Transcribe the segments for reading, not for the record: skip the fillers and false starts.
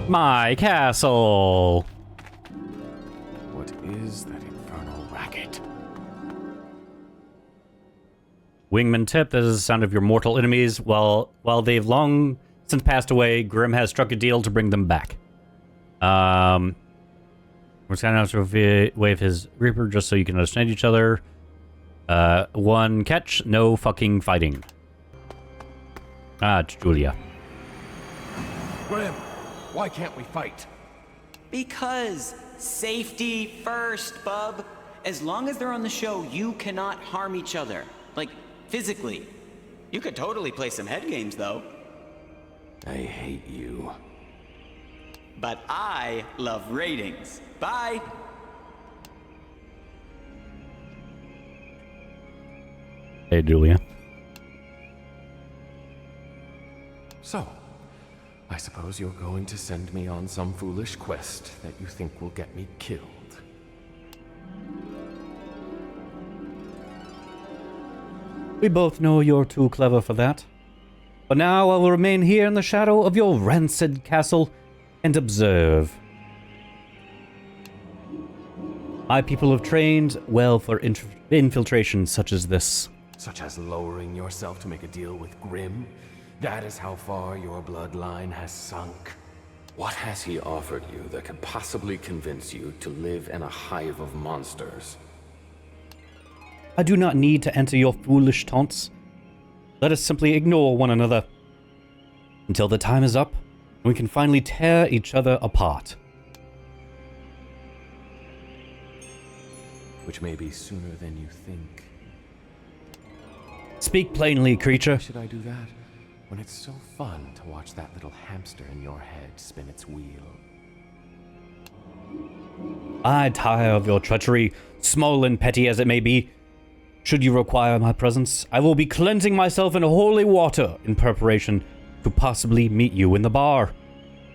My castle! What is that infernal racket? Wingman tip, this is the sound of your mortal enemies. While they've long since passed away, Grim has struck a deal to bring them back. We're signing out to wave his Reaper just so you can understand each other. One catch, no fucking fighting. Ah, it's Julia. Grim, why can't we fight? Because safety first, bub. As long as they're on the show, you cannot harm each other. Like, physically. You could totally play some head games, though. I hate you. But I love ratings. Bye! Hey, Julia. So, I suppose you're going to send me on some foolish quest that you think will get me killed. We both know you're too clever for that. But now I will remain here in the shadow of your rancid castle and observe. My people have trained well for infiltration such as this. Such as lowering yourself to make a deal with Grim? That is how far your bloodline has sunk. What has he offered you that could possibly convince you to live in a hive of monsters? I do not need to answer your foolish taunts. Let us simply ignore one another until the time is up and we can finally tear each other apart. Which may be sooner than you think. Speak plainly, creature. Why should I do that when it's so fun to watch that little hamster in your head spin its wheel? I tire of your treachery, small and petty as it may be. Should you require my presence, I will be cleansing myself in holy water in preparation to possibly meet you in the bar.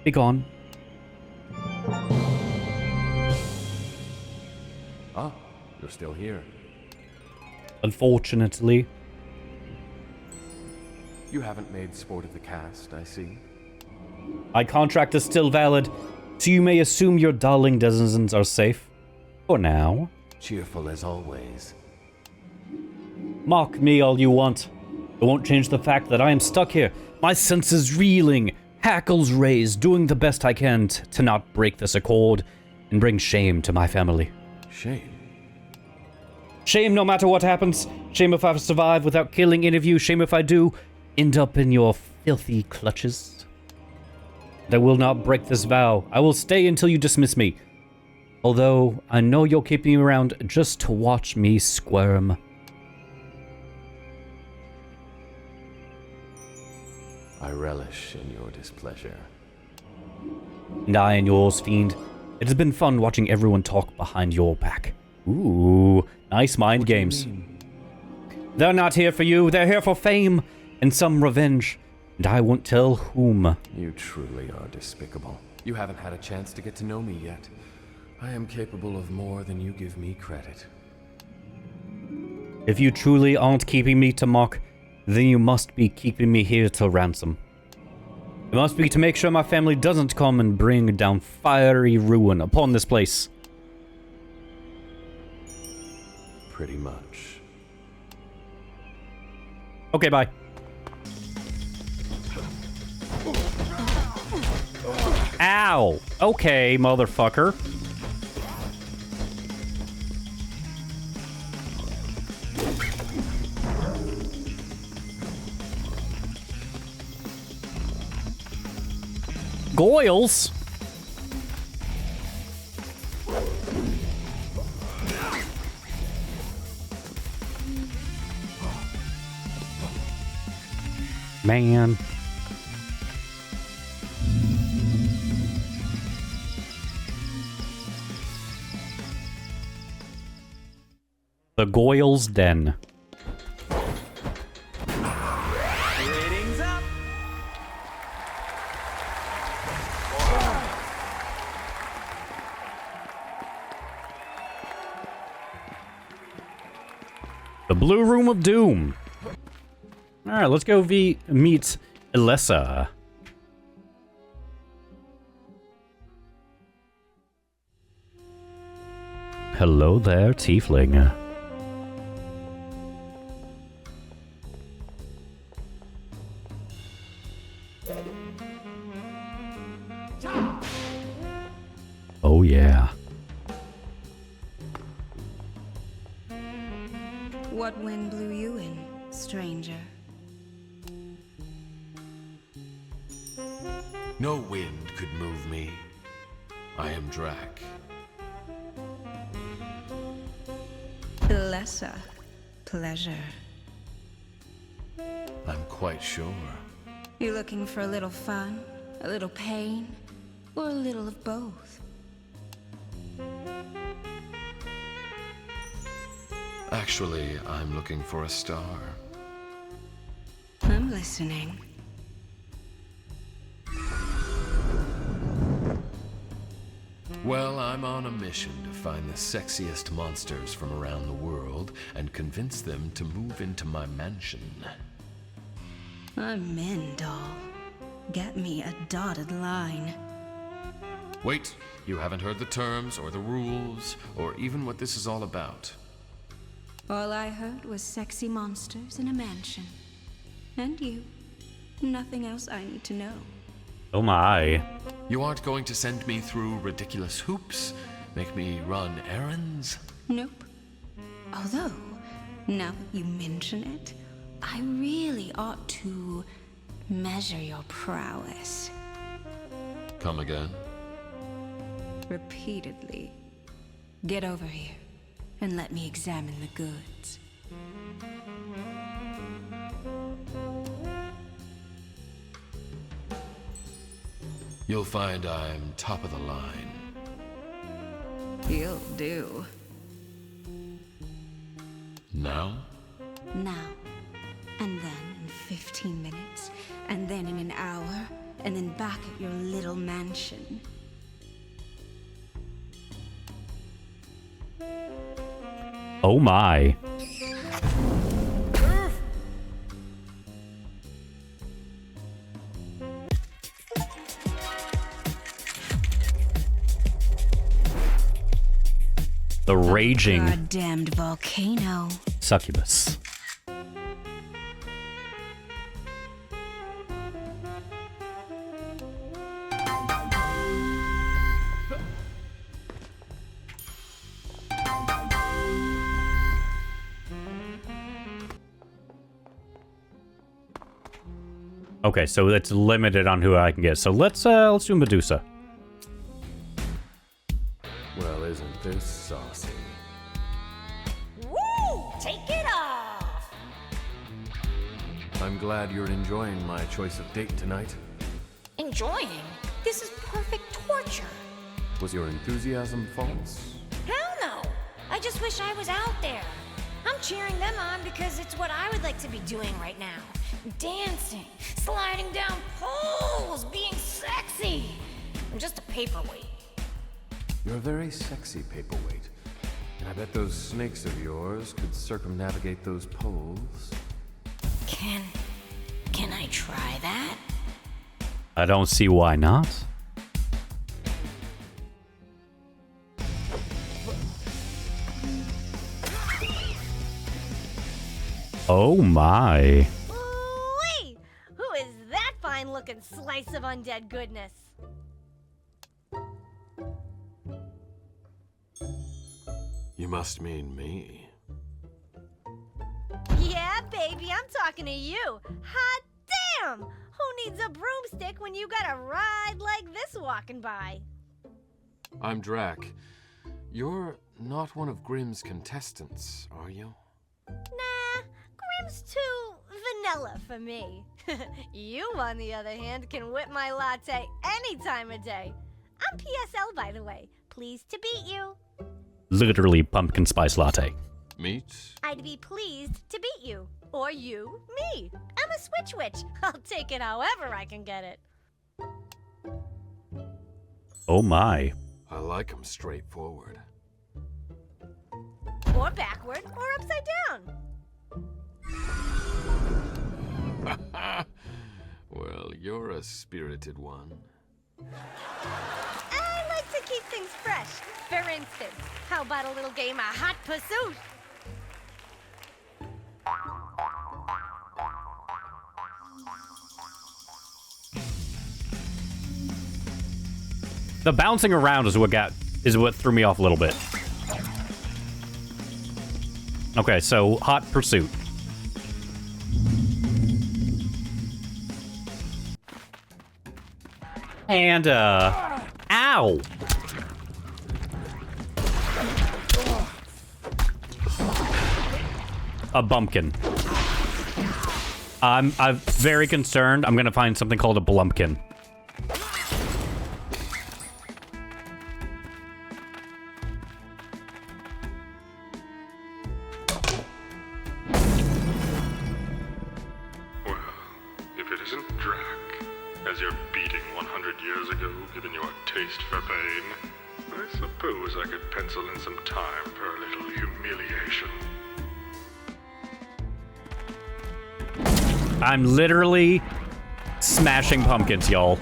Be gone. Ah, you're still here. Unfortunately. You haven't made sport of the cast, I see. My contract is still valid, so you may assume your darling denizens are safe. For now. Cheerful as always. Mock me all you want. It won't change the fact that I am stuck here. My senses reeling, hackles raised, doing the best I can to not break this accord and bring shame to my family. Shame? Shame no matter what happens. Shame if I survive without killing any of you. Shame if I do end up in your filthy clutches. And I will not break this vow. I will stay until you dismiss me. Although I know you'll keep me around just to watch me squirm. I relish in your displeasure. And I in yours, fiend. It has been fun watching everyone talk behind your back. Ooh, nice mind games. They're not here for you. They're here for fame and some revenge. And I won't tell whom. You truly are despicable. You haven't had a chance to get to know me yet. I am capable of more than you give me credit. If you truly aren't keeping me to mock, then you must be keeping me here to ransom. It must be to make sure my family doesn't come and bring down fiery ruin upon this place. Pretty much. Okay, bye. Ow! Okay, motherfucker. Goyles? Man. The Goyles' Den. Ratings up! The Blue Room of Doom. Alright, let's go meet Elessa. Hello there, tiefling. Oh yeah. What wind blew you in, stranger? No wind could move me. I am Drac. Lesser pleasure. I'm quite sure. You looking for a little fun, a little pain, or a little of both? Actually, I'm looking for a star. I'm listening. Well, I'm on a mission to find the sexiest monsters from around the world and convince them to move into my mansion. I'm in, doll. Get me a dotted line. Wait, you haven't heard the terms or the rules or even what this is all about. All I heard was sexy monsters in a mansion. And you. Nothing else I need to know. Oh my. You aren't going to send me through ridiculous hoops, make me run errands? Nope. Although, now that you mention it, I really ought to measure your prowess. Come again? Repeatedly. Get over here and let me examine the goods. You'll find I'm top of the line. You'll do. Now? Now. And then in 15 minutes. And then in an hour. And then back at your little mansion. Oh my. The raging Goddamned volcano. succubus. Okay, so it's limited on who I can get. So let's do Medusa. Well, isn't this saucy? Woo! Take it off! I'm glad you're enjoying my choice of date tonight. Enjoying? This is perfect torture. Was your enthusiasm false? Hell no! I just wish I was out there. I'm cheering them on because it's what I would like to be doing right now. Dancing, sliding down poles, being sexy. I'm just a paperweight. You're a very sexy paperweight. And I bet those snakes of yours could circumnavigate those poles. Can I try that? I don't see why not. Oh my. Ooh-wee! Who is that fine-looking slice of undead goodness? You must mean me. Yeah, baby, I'm talking to you. Hot damn! Who needs a broomstick when you got a ride like this walking by? I'm Drac. You're not one of Grimm's contestants, are you? Nah, Grimm's too vanilla for me. You, on the other hand, can whip my latte any time of day. I'm PSL, by the way. Pleased to beat you. Literally pumpkin spice latte. Meet? I'd be pleased to beat you. Or you, me. I'm a switch witch. I'll take it however I can get it. Oh my. I like 'em straightforward. Or backward, or upside down. Well, you're a spirited one. I like to to keep things fresh. For instance, how about a little game of Hot Pursuit? The bouncing around is what threw me off a little bit. Okay, so Hot Pursuit. And, ow! A bumpkin. I'm very concerned. I'm gonna find something called a blumpkin. Well, if it isn't Drac, as your beating 100 years ago given you a taste for pain, I suppose I could pencil in some time for a little humiliation. I'm literally smashing pumpkins, y'all.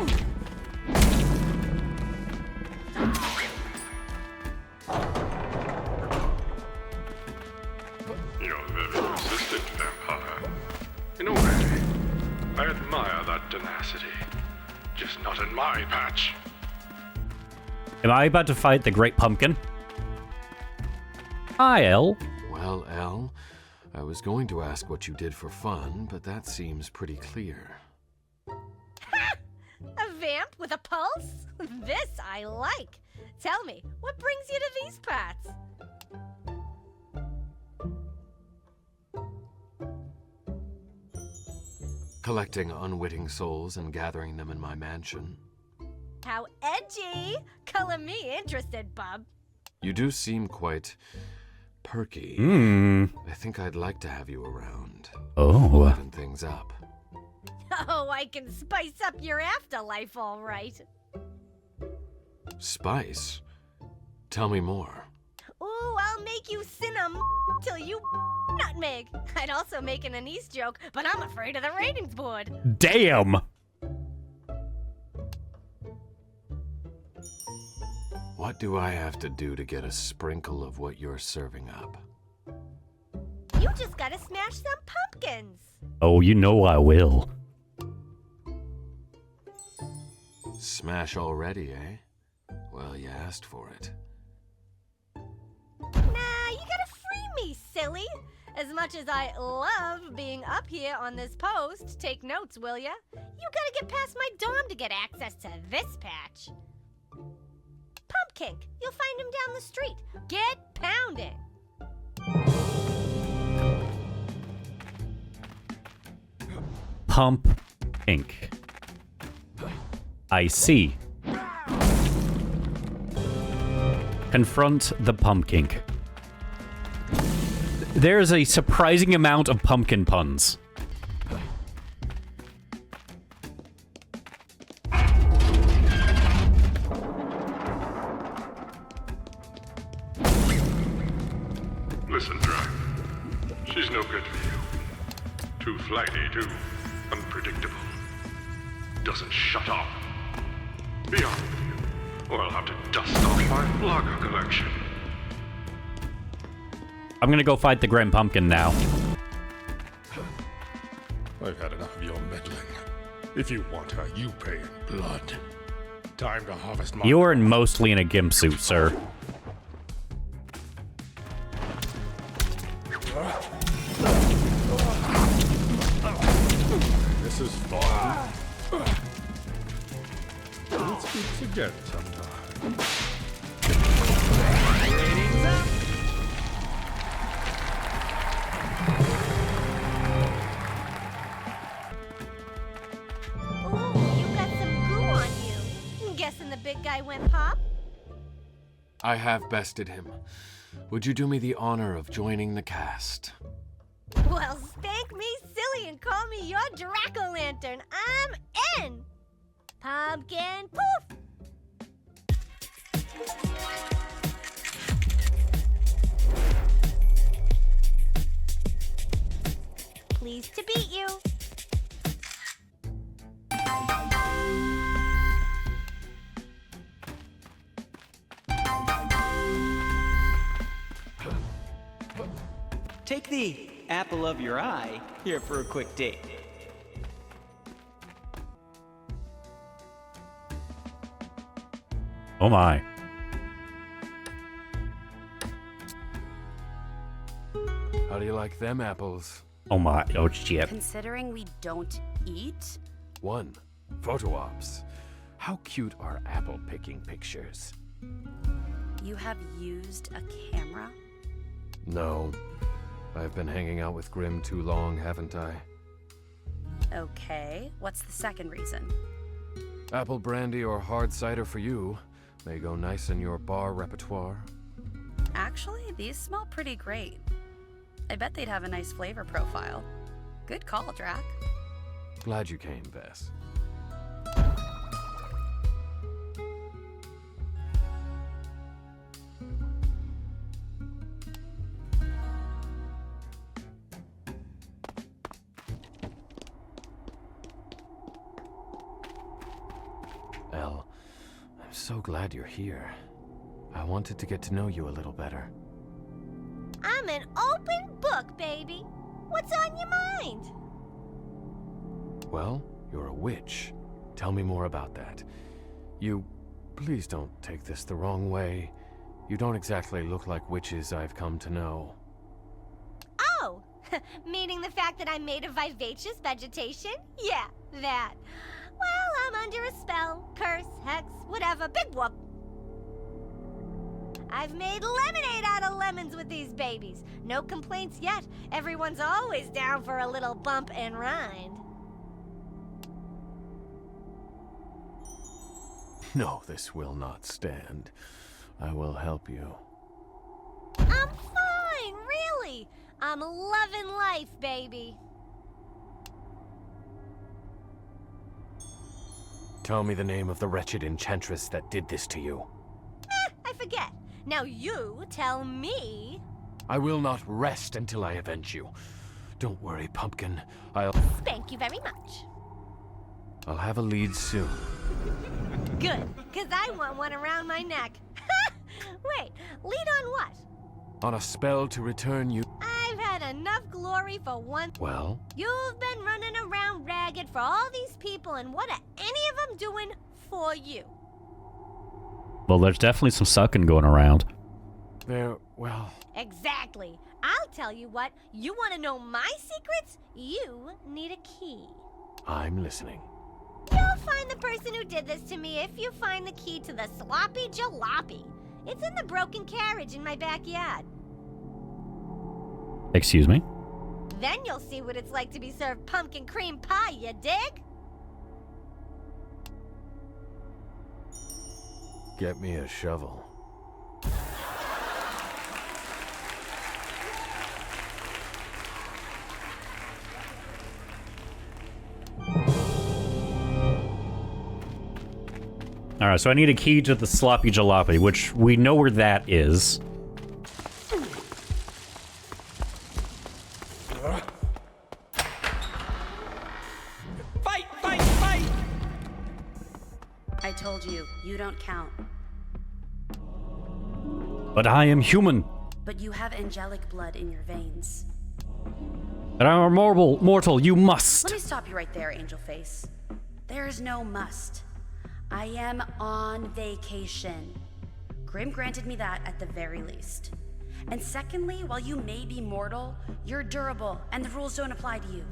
You're very persistent, vampire. In a way, I admire that tenacity. Just not in my patch. Am I about to fight the Great Pumpkin? Hi, El. Well, Elle, I was going to ask what you did for fun, but that seems pretty clear. A vamp with a pulse? This I like. Tell me, what brings you to these parts? Collecting unwitting souls and gathering them in my mansion. How edgy! Color me interested, bub. You do seem quite perky. I think I'd like to have you around. Oh. Liven things up. Oh, I can spice up your afterlife, all right. Spice? Tell me more. Ooh, I'll make you cinnamon till you nutmeg. I'd also make an anise joke, but I'm afraid of the ratings board. Damn! What do I have to do to get a sprinkle of what you're serving up? You just gotta smash some pumpkins. Oh, you know I will. Smash already, eh? Well, you asked for it. Nah, you gotta free me, silly. As much as I love being up here on this post, take notes, will ya? You gotta get past my dom to get access to this patch. Pumpkink, you'll find him down the street. Get pounding. Pump Ink. I see. Confront the pumpkin. There's a surprising amount of pumpkin puns. Listen, Drac. She's no good for you. Too flighty, too unpredictable. Doesn't shut up. Be on with you, or I'll have to dust off my flogger collection. I'm gonna go fight the Grim Pumpkin now. I've had enough of your meddling. If you want her, you pay in blood. Time to harvest my... You're mostly in a gimp suit, sir. This is fun. Let's speak again sometime. Ratings up. Ooh, you got some goo on you. I'm guessing the big guy went pop? I have bested him. Would you do me the honor of joining the cast? Well, spank me silly and call me your Draco-Lantern. I'm in! Pumpkin poof! Pleased to beat you. take the apple of your eye here for a quick date. Oh my. How do you like them apples? Oh my. Oh shit. Considering we don't eat? 1. Photo ops. How cute are apple picking pictures? You have used a camera? No. I've been hanging out with Grim too long, haven't I? Okay, what's the second reason? Apple brandy or hard cider for you. May go nice in your bar repertoire. Actually, these smell pretty great. I bet they'd have a nice flavor profile. Good call, Drac. Glad you came, Bess. Elle, I'm so glad you're here. I wanted to get to know you a little better. I'm an open book, baby. What's on your mind? Well, you're a witch. Tell me more about that. Please don't take this the wrong way. You don't exactly look like witches I've come to know. Oh, meaning the fact that I'm made of vivacious vegetation? Yeah, that. Well, I'm under a spell, curse, hex, whatever, big whoop. I've made lemonade out of lemons with these babies. No complaints yet. Everyone's always down for a little bump and rind. No, this will not stand. I will help you. I'm fine, really. I'm loving life, baby. Tell me the name of the wretched enchantress that did this to you. I forget. Now you tell me. I will not rest until I avenge you. Don't worry, Pumpkin. Thank you very much. I'll have a lead soon. Good, because I want one around my neck. Wait, lead on what? On a spell to return you. I've had enough glory for one. Well? You've been running around ragged for all these people, and what are any of them doing for you? Well, there's definitely some sucking going around. Well... Exactly. I'll tell you what. You want to know my secrets? You need a key. I'm listening. You'll find the person who did this to me if you find the key to the sloppy jalopy. It's in the broken carriage in my backyard. Excuse me? Then you'll see what it's like to be served pumpkin cream pie, you dig? Get me a shovel. Alright, so I need a key to the sloppy jalopy, which we know where that is. Fight, fight, fight! I told you, you don't count. But I am human. But you have angelic blood in your veins. And I am mortal, you must. Let me stop you right there, Angel Face. There is no must. I am on vacation. Grim granted me that at the very least. And secondly, while you may be mortal, you're durable, and the rules don't apply to you.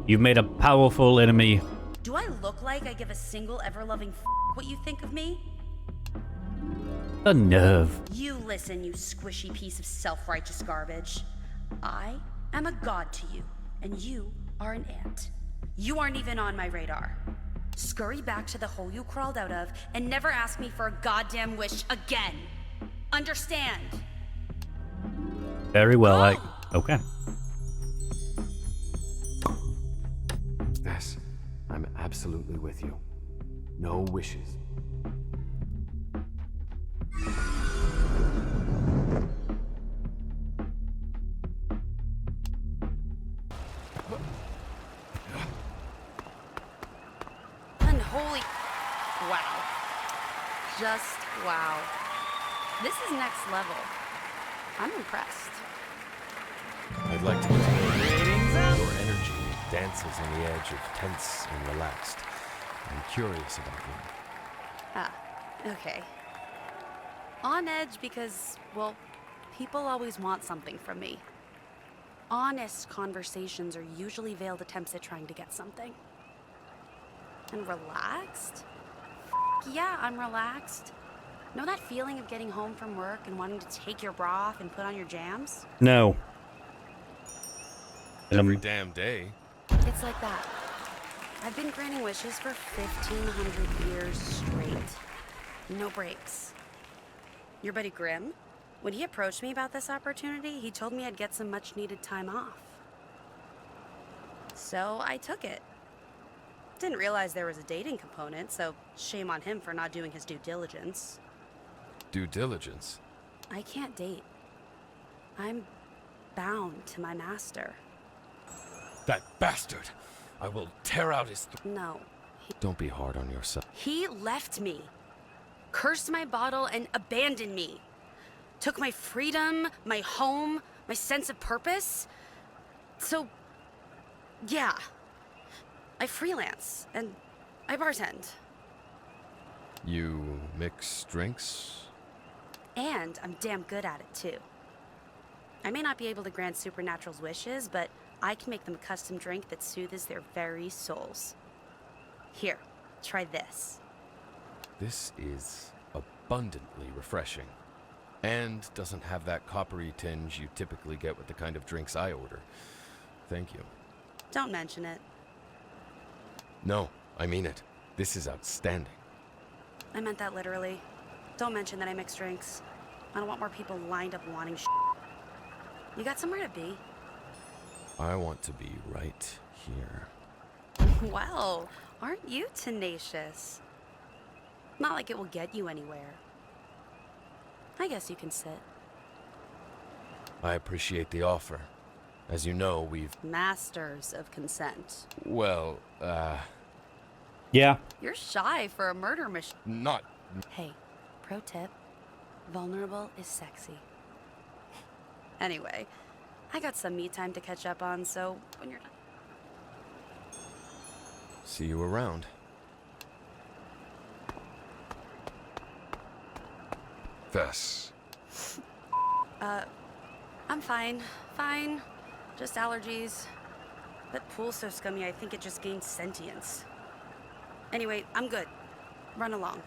You've made a powerful enemy. Do I look like I give a single ever-loving what you think of me? The nerve. You listen, you squishy piece of self-righteous garbage. I am a god to you, and you are an ant. You aren't even on my radar. Scurry back to the hole you crawled out of, and never ask me for a goddamn wish again. Understand? Very well, okay. Yes, I'm absolutely with you. No wishes. Holy... Wow. Just wow. This is next level. I'm impressed. I'd like to get to know you. Your energy dances on the edge of tense and relaxed. I'm curious about you. Ah, okay. On edge because, well, people always want something from me. Honest conversations are usually veiled attempts at trying to get something. And relaxed? Yeah, I'm relaxed. Know that feeling of getting home from work and wanting to take your bra off and put on your jams? No. Every damn day. It's like that. I've been granting wishes for 1,500 years straight. No breaks. Your buddy Grimm? When he approached me about this opportunity, he told me I'd get some much-needed time off. So I took it. Didn't realize there was a dating component, so shame on him for not doing his due diligence. Due diligence? I can't date. I'm bound to my master. That bastard! I will tear out his No. Don't be hard on yourself. He left me. Cursed my bottle and abandoned me. Took my freedom, my home, my sense of purpose. So, yeah. I freelance, and I bartend. You mix drinks? And I'm damn good at it, too. I may not be able to grant Supernatural's wishes, but I can make them a custom drink that soothes their very souls. Here, try this. This is abundantly refreshing. And doesn't have that coppery tinge you typically get with the kind of drinks I order. Thank you. Don't mention it. No, I mean it. This is outstanding. I meant that literally. Don't mention that I mix drinks. I don't want more people lined up wanting You got somewhere to be? I want to be right here. Well, aren't you tenacious? Not like it will get you anywhere. I guess you can sit. I appreciate the offer. As you know, we've... Masters of consent. Well, Yeah. You're shy for a murder mission. not... Hey, pro tip. Vulnerable is sexy. Anyway, I got some me time to catch up on, so when you're done... See you around. Vess. I'm fine. Fine. Just allergies. That pool's so scummy, I think it just gained sentience. Anyway, I'm good. Run along.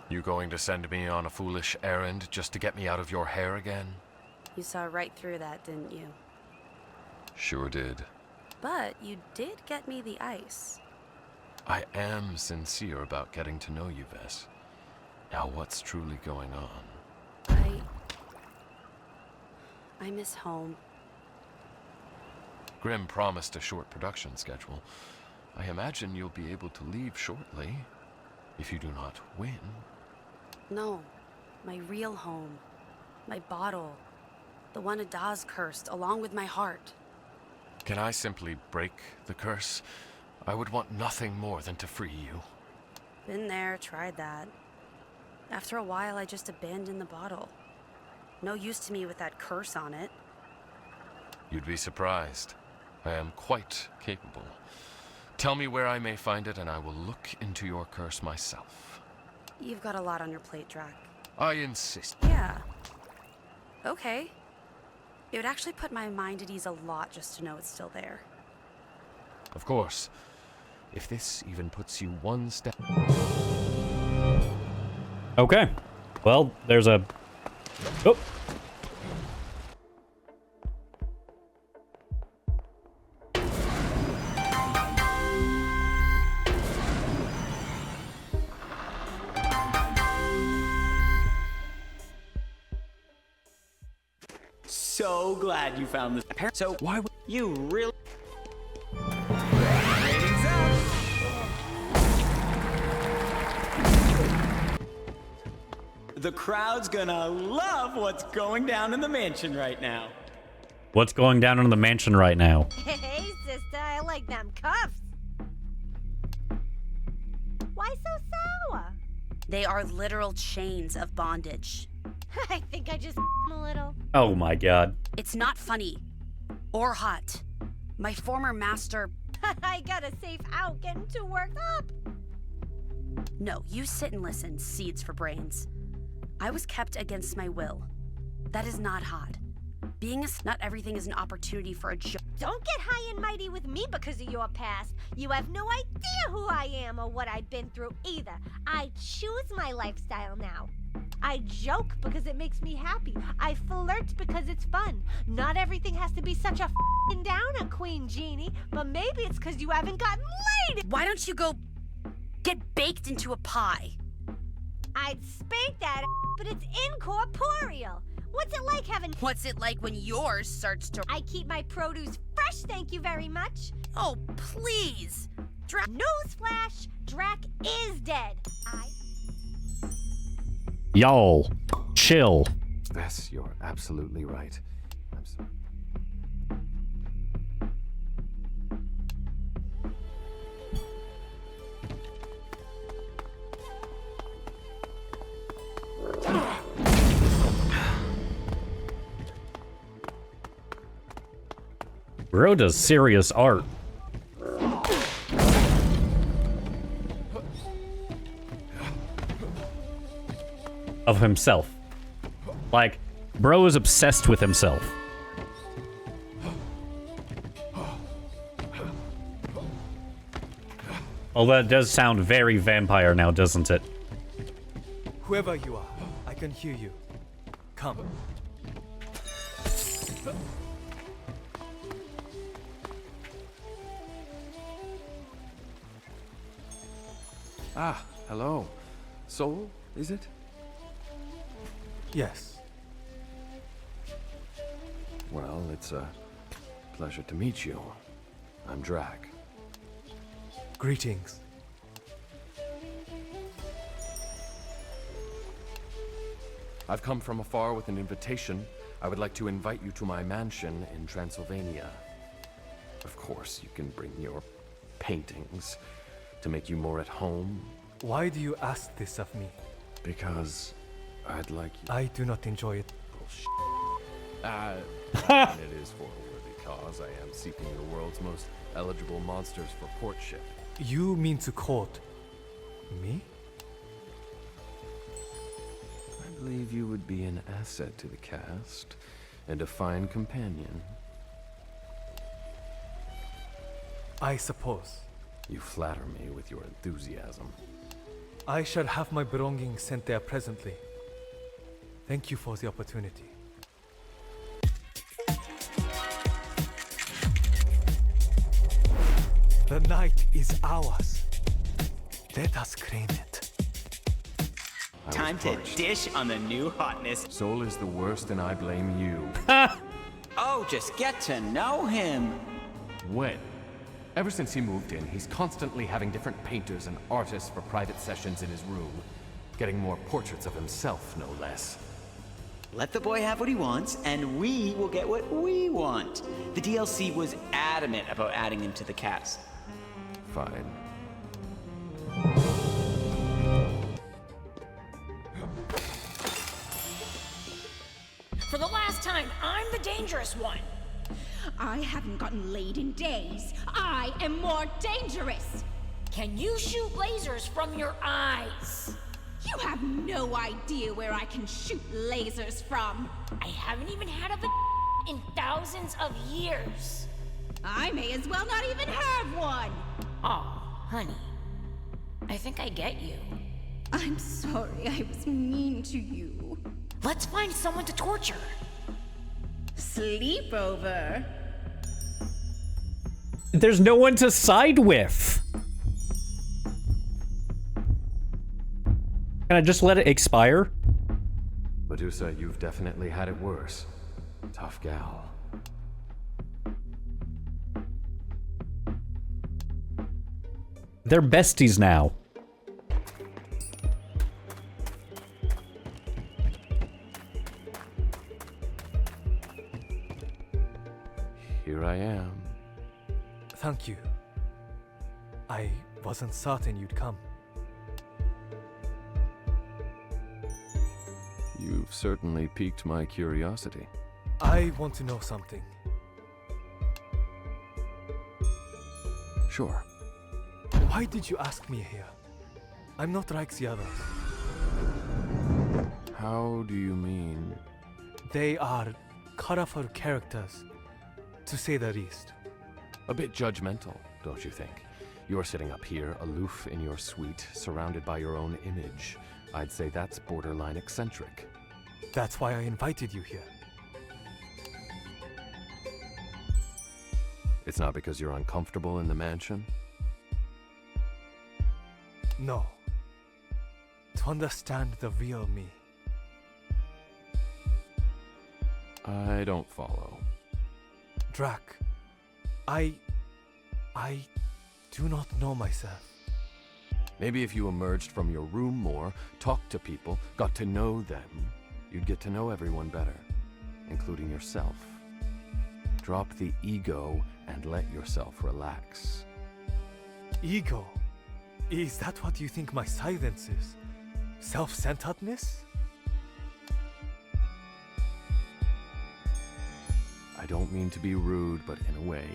You going to send me on a foolish errand just to get me out of your hair again? You saw right through that, didn't you? Sure did. But you did get me the ice. I am sincere about getting to know you, Vess. Now what's truly going on? I miss home. Grimm promised a short production schedule. I imagine you'll be able to leave shortly, if you do not win. No, my real home. My bottle. The one Adaz cursed, along with my heart. Can I simply break the curse? I would want nothing more than to free you. Been there, tried that. After a while, I just abandoned the bottle. No use to me with that curse on it. You'd be surprised. I am quite capable. Tell me where I may find it, and I will look into your curse myself. You've got a lot on your plate, Drac. I insist. Yeah. Okay. It would actually put my mind at ease a lot just to know it's still there. Of course. If this even puts you one step... Okay. Well, there's a... Oh. So glad you found this. So why would you really? The crowd's gonna love what's going down in the mansion right now. What's going down in the mansion right now? Hey, sister, I like them cuffs. Why so sour? They are literal chains of bondage. I think I just a little. Oh my god. It's not funny. Or hot. My former master... I got a safe out getting too worked up. No, you sit and listen, seeds for brains. I was kept against my will. That is not hot. Being a... Not everything is an opportunity for a job. Don't get high and mighty with me because of your past. You have no idea who I am or what I've been through either. I choose my lifestyle now. I joke because it makes me happy. I flirt because it's fun. Not everything has to be such a f***ing downer, Queen Genie, but maybe it's because you haven't gotten laid. Why don't you go get baked into a pie? I'd spank that but it's incorporeal. What's it like having... What's it like when yours starts to... I keep my produce fresh, thank you very much. Oh, please. Newsflash, Drac is dead. Y'all, chill. Yes, you're absolutely right. I'm sorry. Bro does serious art. Of himself. Like, bro is obsessed with himself. Well, that does sound very vampire now, doesn't it? Whoever you are, I can hear you. Come. Ah, hello. Soul, is it? Yes. Well, it's a pleasure to meet you. I'm Drac. Greetings. I've come from afar with an invitation. I would like to invite you to my mansion in Transylvania. Of course, you can bring your paintings to make you more at home. Why do you ask this of me? Because I'd like you... I do not enjoy it. Bullshit. It is for a worthy cause. I am seeking the world's most eligible monsters for courtship. You mean to court me? I believe you would be an asset to the cast and a fine companion. I suppose. You flatter me with your enthusiasm. I shall have my belongings sent there presently. Thank you for the opportunity. The night is ours. Let us claim it. Time to dish on the new hotness. Soul is the worst and I blame you. Oh, just get to know him. When? Ever since he moved in, he's constantly having different painters and artists for private sessions in his room. Getting more portraits of himself, no less. Let the boy have what he wants, and we will get what we want. The DLC was adamant about adding him to the cast. Fine. For the last time, I'm the dangerous one. I haven't gotten laid in days. I am more dangerous. Can you shoot lasers from your eyes? You have no idea where I can shoot lasers from. I haven't even had a in thousands of years. I may as well not even have one. Aw, honey. I think I get you. I'm sorry I was mean to you. Let's find someone to torture. Sleepover. There's no one to side with. Can I just let it expire? Medusa, you've definitely had it worse. Tough gal. They're besties now. Here I am. Thank you. I wasn't certain you'd come. You've certainly piqued my curiosity. I want to know something. Sure. Why did you ask me here? I'm not like the others. How do you mean? They are colorful characters, to say the least. A bit judgmental, don't you think? You're sitting up here, aloof in your suite, surrounded by your own image. I'd say that's borderline eccentric. That's why I invited you here. It's not because you're uncomfortable in the mansion? No. To understand the real me. I don't follow. Drac, I do not know myself. Maybe if you emerged from your room more, talked to people, got to know them, you'd get to know everyone better, including yourself. Drop the ego and let yourself relax. Ego? Is that what you think my silence is? Self-centeredness? I don't mean to be rude, but in a way,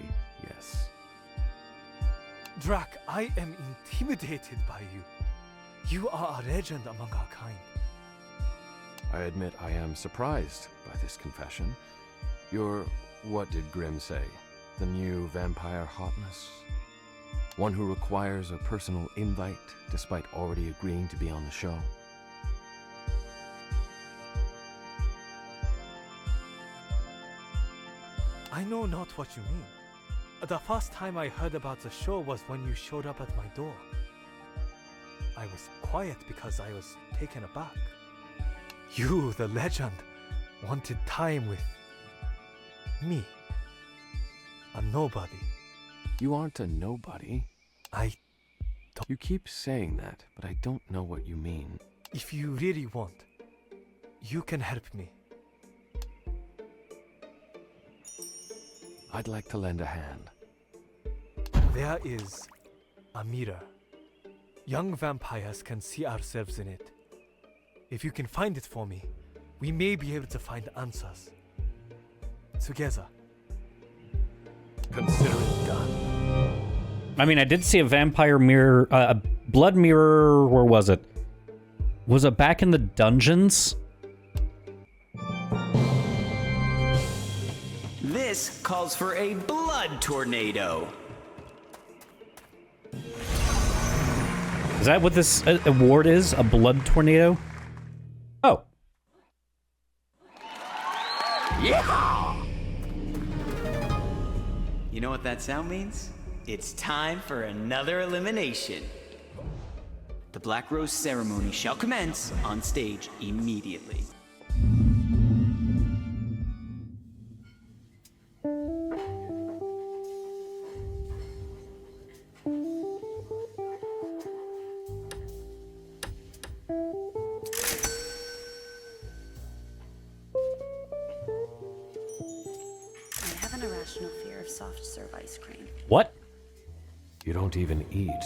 yes. Drac, I am intimidated by you. You are a legend among our kind. I admit I am surprised by this confession. You're, what did Grimm say? The new vampire hotness? One who requires a personal invite despite already agreeing to be on the show? I know not what you mean. The first time I heard about the show was when you showed up at my door. I was quiet because I was taken aback. You, the legend, wanted time with me. A nobody. You aren't a nobody. You keep saying that, but I don't know what you mean. If you really want, you can help me. I'd like to lend a hand. There is a mirror. Young vampires can see ourselves in it. If you can find it for me, we may be able to find answers. Together. Consider it done. I mean, I did see a vampire mirror, a blood mirror. Where was it? Was it back in the dungeons? This calls for a blood tornado. Is that what this award is? A blood tornado? Oh. Yeah! You know what that sound means? It's time for another elimination. The Black Rose ceremony shall commence on stage immediately. Irrational fear of soft serve ice cream. What? You don't even eat.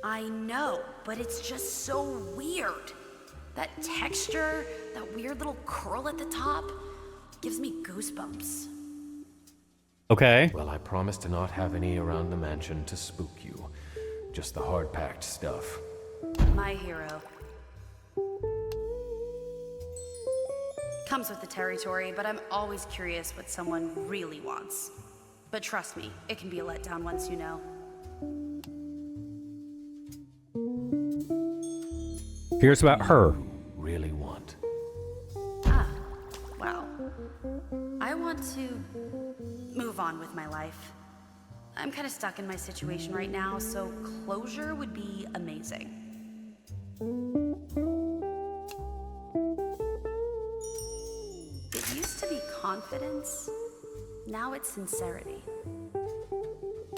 I know, but it's just so weird. That texture, that weird little curl at the top, gives me goosebumps. Okay. Well, I promise to not have any around the mansion to spook you. Just the hard-packed stuff. My hero. Comes with the territory, but I'm always curious what someone really wants. But trust me, it can be a letdown once you know. Here's about her. Really want. Well, I want to move on with my life. I'm kind of stuck in my situation right now, so closure would be amazing. It used to be confidence, now it's sincerity.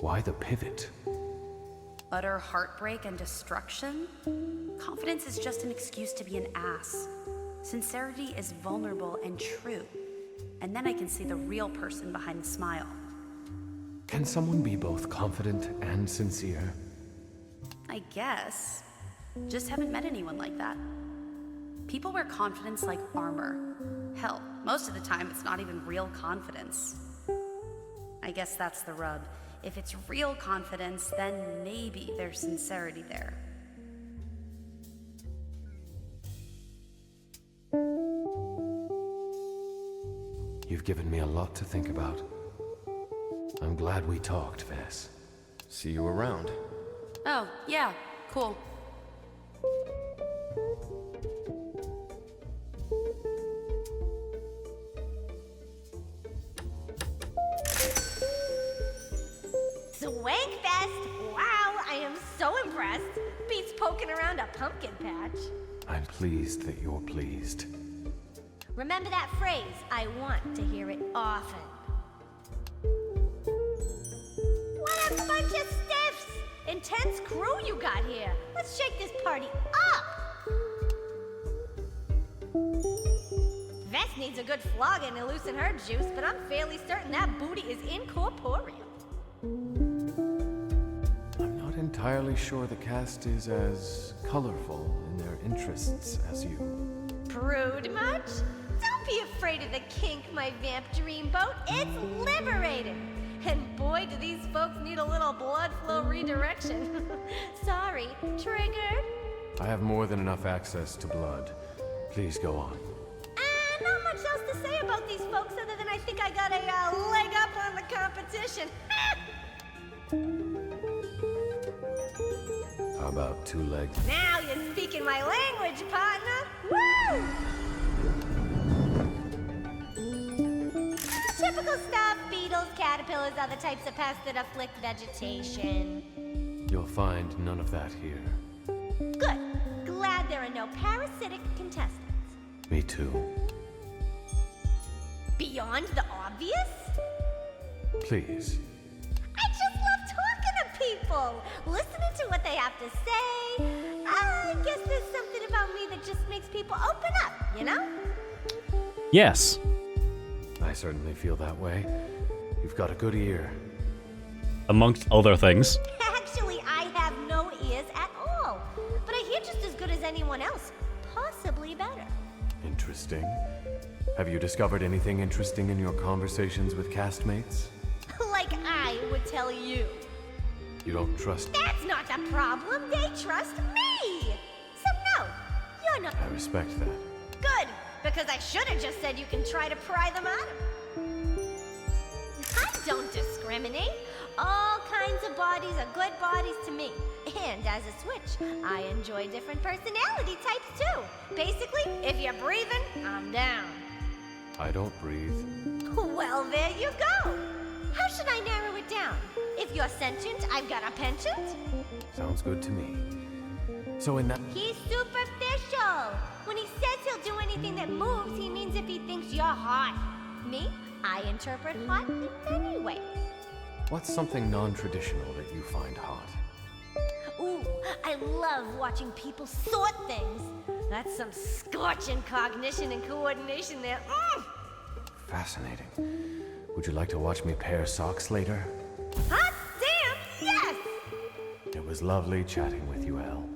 Why the pivot? Utter heartbreak and destruction? Confidence is just an excuse to be an ass. Sincerity is vulnerable and true. And then I can see the real person behind the smile. Can someone be both confident and sincere? I guess. Just haven't met anyone like that. People wear confidence like armor. Hell, most of the time it's not even real confidence. I guess that's the rub. If it's real confidence, then maybe there's sincerity there. You've given me a lot to think about. I'm glad we talked, Vess. See you around. Oh, yeah, cool. Swankfest! Wow, I am so impressed. Beats poking around a pumpkin patch. I'm pleased that you're pleased. Remember that phrase, I want to hear it often. What a bunch of stiffs! Intense crew you got here. Let's shake this party up! Vess needs a good flogging to loosen her juice, but I'm fairly certain that booty is incorporeal. I'm not entirely sure the cast is as colorful in their interests as you. Prude much? Don't be afraid of the kink, my vamp dreamboat. It's liberating. And boy, do these folks need a little blood flow redirection. Sorry, triggered? I have more than enough access to blood. Please go on. Not much else to say about these folks other than I think I got a leg up on the competition. How about 2 legs? Now you're speaking my language, partner. Woo! Typical stuff, beetles, caterpillars, other types of pests that afflict vegetation. You'll find none of that here. Good. Glad there are no parasitic contestants. Me too. Beyond the obvious? Please. I just love talking to people, listening to what they have to say. I guess there's something about me that just makes people open up, you know? Yes. I certainly feel that way. You've got a good ear. Amongst other things. Actually, I have no ears at all. But I hear just as good as anyone else. Possibly better. Interesting. Have you discovered anything interesting in your conversations with castmates? Like I would tell you. You don't trust... That's not the problem. They trust me. So no, you're not... I respect that. Good, because I should have just said you can try to pry them out of me. I don't discriminate. All kinds of bodies are good bodies to me. And as a switch, I enjoy different personality types too. Basically, if you're breathing, I'm down. I don't breathe. Well, there you go. How should I narrow it down? If you're sentient, I've got a penchant. Sounds good to me. So in that... He's superficial. When he says he'll do anything that moves, he means if he thinks you're hot. Me, I interpret hot in many ways. What's something non-traditional that you find hot? Ooh, I love watching people sort things. That's some scorching cognition and coordination there. Fascinating. Would you like to watch me pair socks later? Hot damn, yes! It was lovely chatting with you, Elle.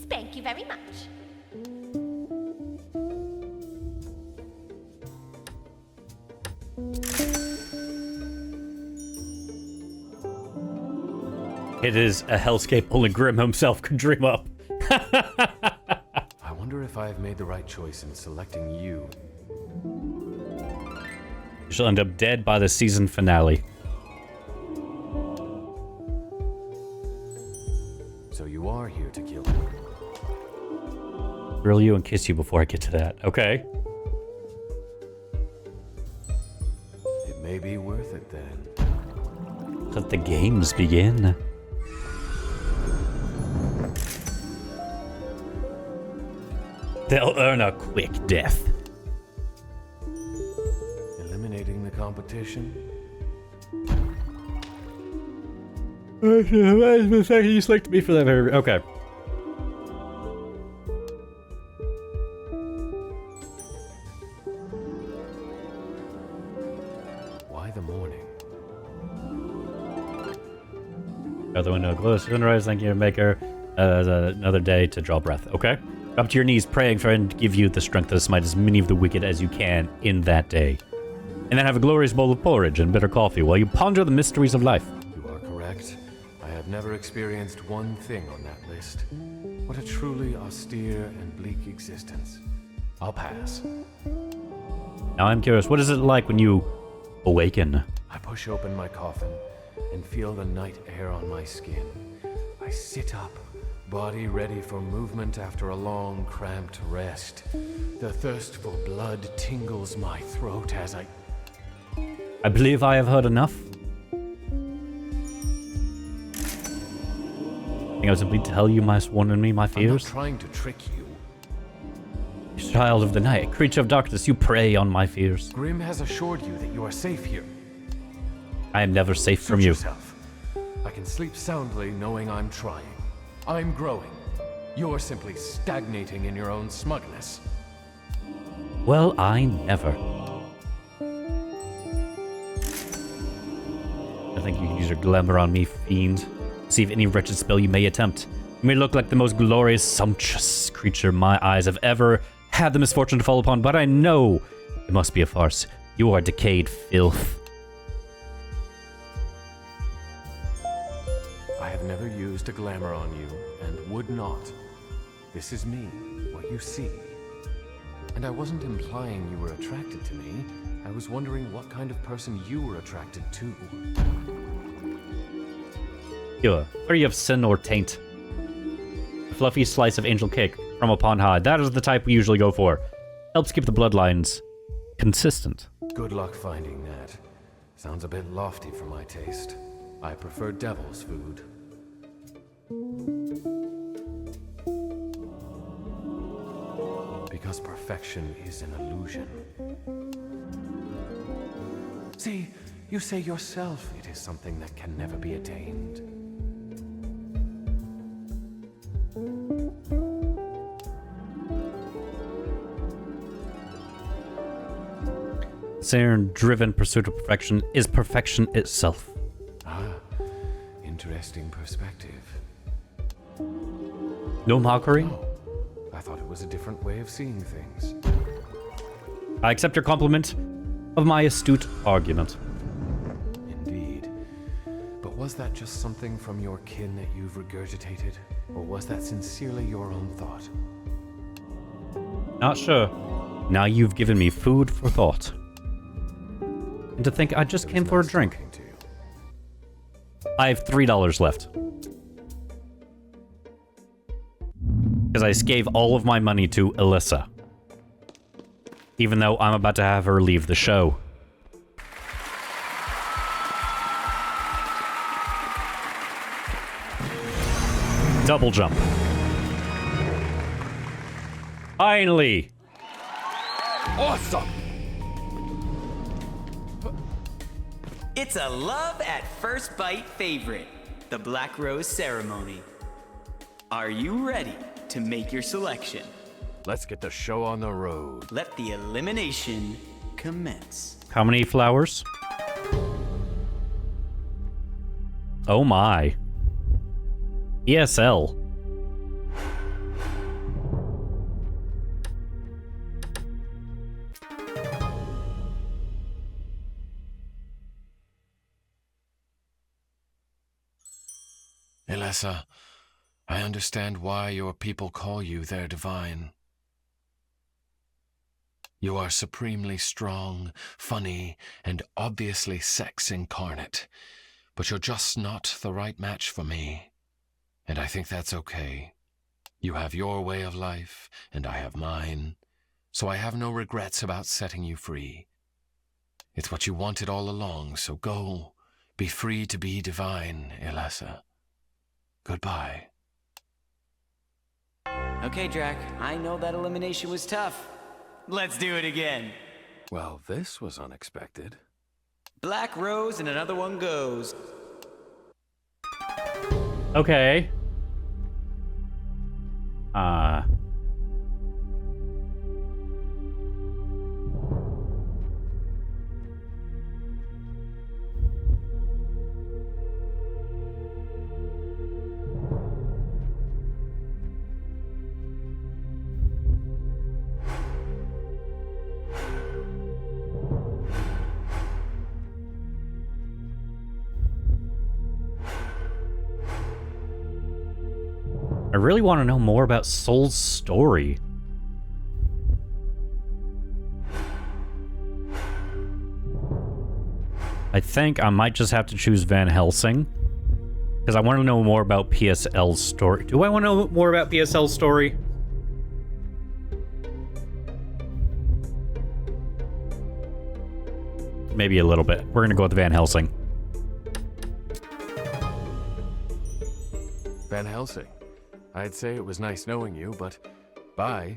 Thank you very much. It is a hellscape only Grimm himself could dream up. I wonder if I've made the right choice in selecting you. You shall end up dead by the season finale. So you are here to kill me. Grill you and kiss you before I get to that. Okay. It may be worth it then. Let the games begin. They'll earn a quick death. Eliminating the competition? The second you slicked me for that very... Okay. Why the morning? Other window glows sunrise, thank you, maker. Another day to draw breath. Okay. Drop to your knees, praying for him to give you the strength to smite as many of the wicked as you can in that day. And then have a glorious bowl of porridge and bitter coffee while you ponder the mysteries of life. You are correct. I have never experienced one thing on that list. What a truly austere and bleak existence. I'll pass. Now I'm curious, what is it like when you awaken? I push open my coffin and feel the night air on my skin. I sit up, body ready for movement after a long, cramped rest. The thirst for blood tingles my throat as I believe I have heard enough. I think I was simply tell you my sworn enemy, my fears. I'm not trying to trick you. Child of the night, creature of darkness, you prey on my fears. Grim has assured you that you are safe here. I am never safe from Suit you. yourself. I can sleep soundly knowing I'm trying. I'm growing. You're simply stagnating in your own smugness. Well, I never. I think you can use your glamour on me, fiend. See if any wretched spell you may attempt. You may look like the most glorious, sumptuous creature my eyes have ever had the misfortune to fall upon, but I know it must be a farce. You are decayed filth. I have never used a glamour on you, and would not. This is me, what you see. And I wasn't implying you were attracted to me. I was wondering what kind of person you were attracted to. Pure, free of sin or taint. A fluffy slice of angel cake from upon high. That is the type we usually go for. Helps keep the bloodlines consistent. Good luck finding that. Sounds a bit lofty for my taste. I prefer devil's food. Because perfection is an illusion. See, you say yourself it is something that can never be attained. Siren-driven pursuit of perfection is perfection itself. Ah, interesting perspective. No mockery? Oh, I thought it was a different way of seeing things. I accept your compliment of my astute argument. Indeed. But was that just something from your kin that you've regurgitated? Or was that sincerely your own thought? Not sure. Now you've given me food for thought. And to think I just came for a drink. I have $3 left. Because I gave all of my money to Alyssa. Even though I'm about to have her leave the show. Double jump. Finally! Awesome! It's a love at first bite favorite, the Black Rose Ceremony. Are you ready to make your selection? Let's get the show on the road. Let the elimination commence. How many flowers? Oh my. ESL. Elessa, I understand why your people call you their divine. You are supremely strong, funny, and obviously sex incarnate. But you're just not the right match for me. And I think that's okay. You have your way of life, and I have mine. So I have no regrets about setting you free. It's what you wanted all along, so go. Be free to be divine, Elessa. Goodbye. Okay, Drac, I know that elimination was tough. Let's do it again. Well, this was unexpected. Black Rose and another one goes. Okay. I really want to know more about Soul's story. I think I might just have to choose Van Helsing. Because I want to know more about PSL's story. Do I want to know more about PSL's story? Maybe a little bit. We're going to go with Van Helsing. Van Helsing. I'd say it was nice knowing you, but bye.